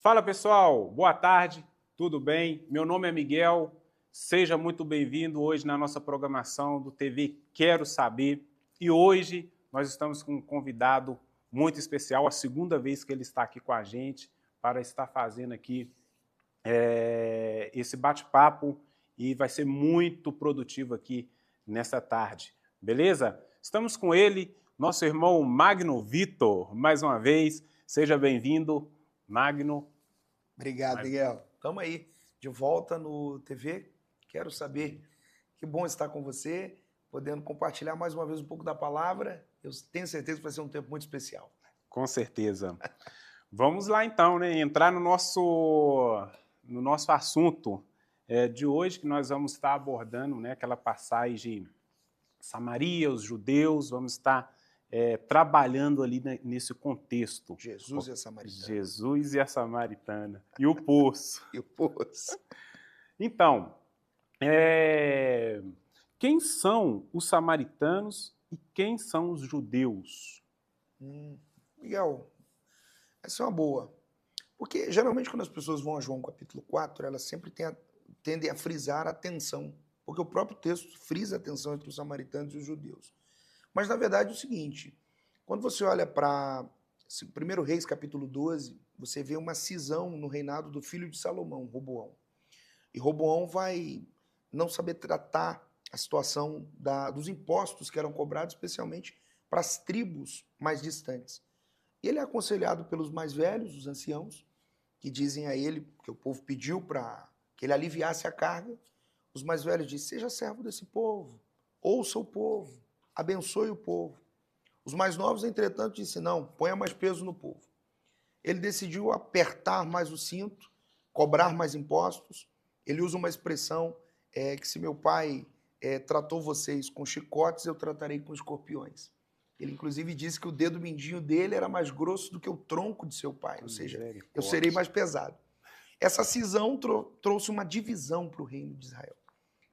Fala pessoal, boa tarde, tudo bem? Meu nome é Miguel, seja muito bem-vindo hoje na nossa programação do TV Quero Saber. E hoje nós estamos com um convidado muito especial, a segunda vez que ele está aqui com a gente para estar fazendo aqui esse bate-papo e vai ser muito produtivo aqui nessa tarde, beleza? Estamos com ele, nosso irmão Magno Vitor, mais uma vez, seja bem-vindo, Magno. Obrigado, Miguel. Estamos aí, de volta no TV. Quero saber. Que bom estar com você, podendo compartilhar mais uma vez um pouco da palavra. Eu tenho certeza que vai ser um tempo muito especial. Com certeza. Vamos lá então, né? Entrar no nosso assunto de hoje, que nós vamos estar abordando, né? Aquela passagem Samaria, os judeus, vamos estar trabalhando ali nesse contexto. Jesus e a Samaritana. Jesus e a Samaritana. E o poço. E o poço. Então, quem são os samaritanos e quem são os judeus? Miguel, essa é uma boa. Porque geralmente quando as pessoas vão a João capítulo 4, elas sempre tendem a frisar a tensão. Porque o próprio texto frisa a tensão entre os samaritanos e os judeus. Mas na verdade é o seguinte, quando você olha para 1 Reis capítulo 12, você vê uma cisão no reinado do filho de Salomão, Roboão. E Roboão vai não saber tratar a situação dos impostos que eram cobrados, especialmente para as tribos mais distantes. E ele é aconselhado pelos mais velhos, os anciãos, que dizem a ele, que o povo pediu para que ele aliviasse a carga. Os mais velhos dizem, seja servo desse povo, ouça o povo, abençoe o povo. Os mais novos, entretanto, disseram, não, ponha mais peso no povo. Ele decidiu apertar mais o cinto, cobrar mais impostos. Ele usa uma expressão que se meu pai tratou vocês com chicotes, eu tratarei com escorpiões. Ele, inclusive, disse que o dedo mindinho dele era mais grosso do que o tronco de seu pai, ou seja, eu serei mais pesado. Essa cisão trouxe uma divisão para o reino de Israel.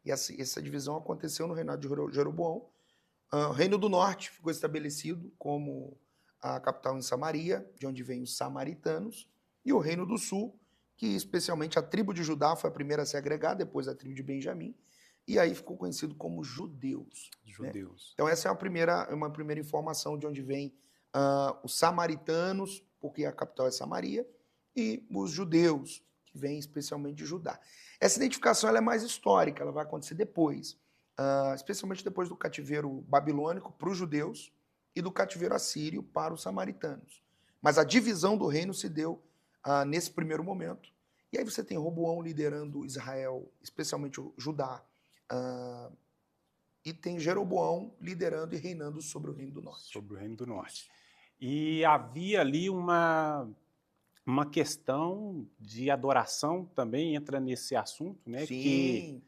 E essa divisão aconteceu no reinado de Jeroboão. O reino do norte ficou estabelecido como a capital em Samaria, de onde vêm os samaritanos, e o reino do sul, que especialmente a tribo de Judá foi a primeira a se agregar, depois a tribo de Benjamim, e aí ficou conhecido como judeus. Judeus. Né? Então essa é uma primeira informação de onde vêm os samaritanos, porque a capital é Samaria, e os judeus, que vêm especialmente de Judá. Essa identificação ela é mais histórica, ela vai acontecer depois, especialmente depois do cativeiro babilônico para os judeus e do cativeiro assírio para os samaritanos. Mas a divisão do reino se deu nesse primeiro momento. E aí você tem Roboão liderando Israel, especialmente o Judá, e tem Jeroboão liderando e reinando sobre o reino do norte. Sobre o reino do norte. E havia ali uma questão de adoração também entra nesse assunto, né? Sim. Que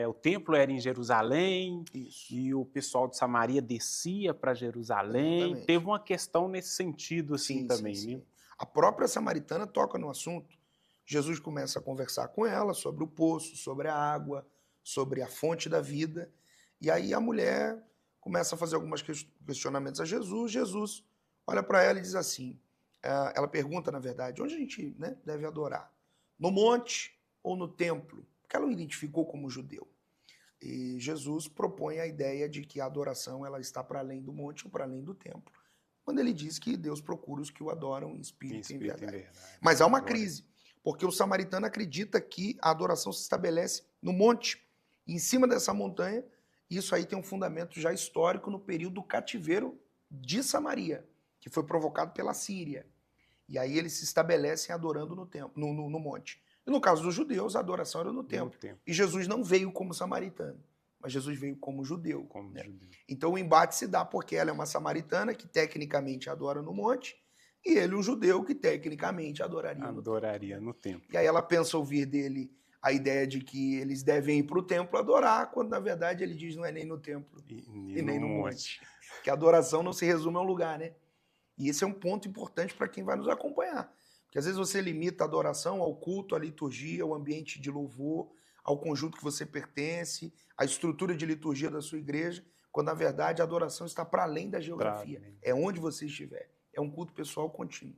o templo era em Jerusalém. Isso. E o pessoal de Samaria descia para Jerusalém. Exatamente. Teve uma questão nesse sentido assim Sim, também, sim. né? A própria samaritana toca no assunto. Jesus começa a conversar com ela sobre o poço, sobre a água, sobre a fonte da vida. E aí a mulher começa a fazer alguns questionamentos a Jesus. Jesus olha para ela e diz assim, ela pergunta, na verdade, onde a gente deve adorar? No monte ou no templo? Porque ela o identificou como judeu. E Jesus propõe a ideia de que a adoração ela está para além do monte ou para além do templo, quando ele diz que Deus procura os que o adoram em espírito e em verdade. Mas há uma crise, porque o samaritano acredita que a adoração se estabelece no monte, e em cima dessa montanha. Isso aí tem um fundamento já histórico no período do cativeiro de Samaria, que foi provocado pela Síria. E aí eles se estabelecem adorando no templo, no monte. E no caso dos judeus, a adoração era no templo. E Jesus não veio como samaritano, mas Jesus veio como judeu. Judeu. Então o embate se dá porque ela é uma samaritana que tecnicamente adora no monte, e ele um judeu que tecnicamente adoraria no templo. E aí ela pensa ouvir dele a ideia de que eles devem ir para o templo adorar, quando na verdade ele diz não é nem no templo e nem no monte. Que a adoração não se resume a um lugar, né? E esse é um ponto importante para quem vai nos acompanhar. Porque às vezes você limita a adoração ao culto, à liturgia, ao ambiente de louvor, ao conjunto que você pertence, à estrutura de liturgia da sua igreja, quando na verdade a adoração está para além da geografia. É onde você estiver. É um culto pessoal contínuo.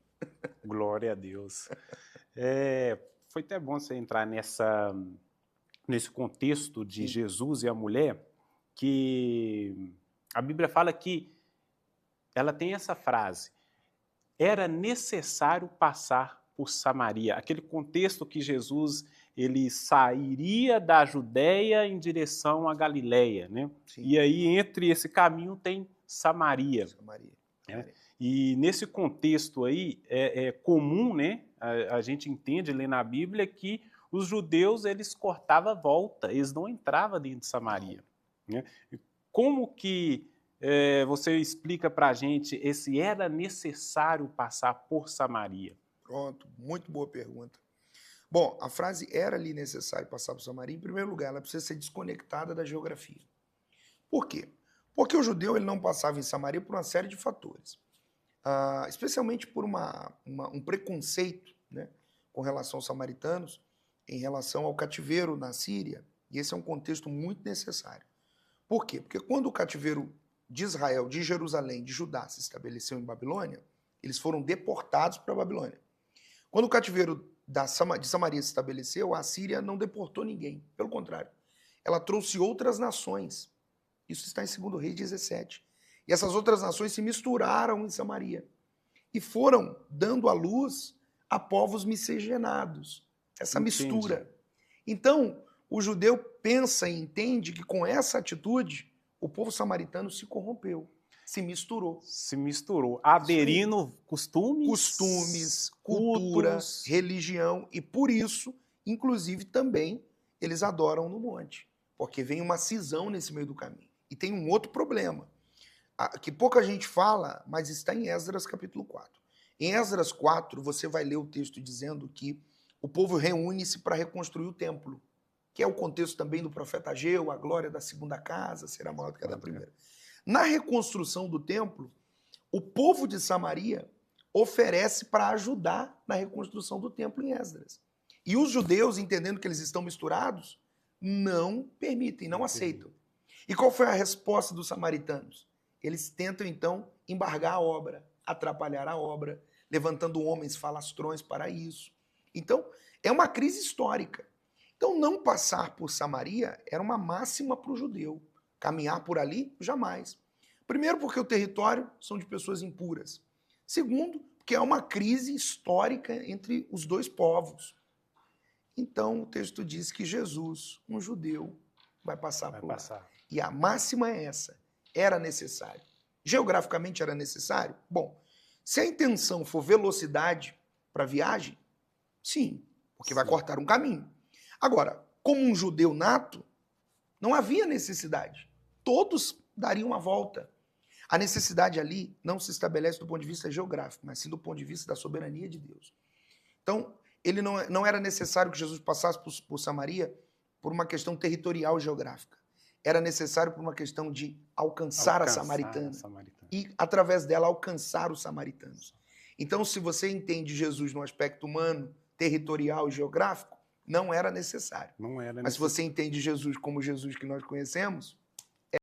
Glória a Deus. Foi até bom você entrar nesse contexto de Jesus e a mulher, que a Bíblia fala que ela tem essa frase: era necessário passar por Samaria. Aquele contexto que Jesus ele sairia da Judéia em direção à Galiléia, né? Sim. E aí entre esse caminho tem Samaria. Samaria. Né? E nesse contexto aí é comum, né? A gente entende, lê na Bíblia, que os judeus eles cortavam a volta, eles não entravam dentro de Samaria. Né? Como que você explica para a gente esse era necessário passar por Samaria? Pronto, muito boa pergunta. Bom, a frase era ali necessário passar por Samaria, em primeiro lugar, ela precisa ser desconectada da geografia. Por quê? Porque o judeu ele não passava em Samaria por uma série de fatores. Especialmente por um preconceito, né, com relação aos samaritanos, em relação ao cativeiro na Síria, e esse é um contexto muito necessário. Por quê? Porque quando o cativeiro de Israel, de Jerusalém, de Judá se estabeleceu em Babilônia, eles foram deportados para a Babilônia. Quando o cativeiro de Samaria se estabeleceu, a Síria não deportou ninguém, pelo contrário, ela trouxe outras nações. Isso está em 2 Reis 17. E essas outras nações se misturaram em Samaria e foram dando à luz a povos miscigenados. Essa mistura. Então, o judeu pensa e entende que com essa atitude, o povo samaritano se corrompeu, se misturou. Se misturou, aderindo costumes, cultura, cultos, religião, e por isso, inclusive, também eles adoram no monte, porque vem uma cisão nesse meio do caminho. E tem um outro problema, que pouca gente fala, mas está em Esdras capítulo 4. Em Esdras 4, você vai ler o texto dizendo que o povo reúne-se para reconstruir o templo, que é o contexto também do profeta Ageu, a glória da segunda casa será maior do que a da primeira. Na reconstrução do templo, o povo de Samaria oferece para ajudar na reconstrução do templo em Esdras. E os judeus, entendendo que eles estão misturados, não permitem, não aceitam. E qual foi a resposta dos samaritanos? Eles tentam, então, embargar a obra, atrapalhar a obra, levantando homens falastrões para isso. Então, é uma crise histórica. Então, não passar por Samaria era uma máxima para o judeu. Caminhar por ali, jamais. Primeiro, porque o território são de pessoas impuras. Segundo, porque há uma crise histórica entre os dois povos. Então, o texto diz que Jesus, um judeu, vai passar por lá. E a máxima é essa. Era necessário. Geograficamente era necessário? Bom, se a intenção for velocidade para a viagem, sim, porque vai cortar um caminho. Agora, como um judeu nato, não havia necessidade. Todos dariam a volta. A necessidade ali não se estabelece do ponto de vista geográfico, mas sim do ponto de vista da soberania de Deus. Então, ele não era necessário que Jesus passasse por Samaria por uma questão territorial geográfica. Era necessário por uma questão de alcançar a samaritana. E, através dela, alcançar os samaritanos. Então, se você entende Jesus no aspecto humano, territorial e geográfico, não era necessário. Mas se você entende Jesus como Jesus que nós conhecemos,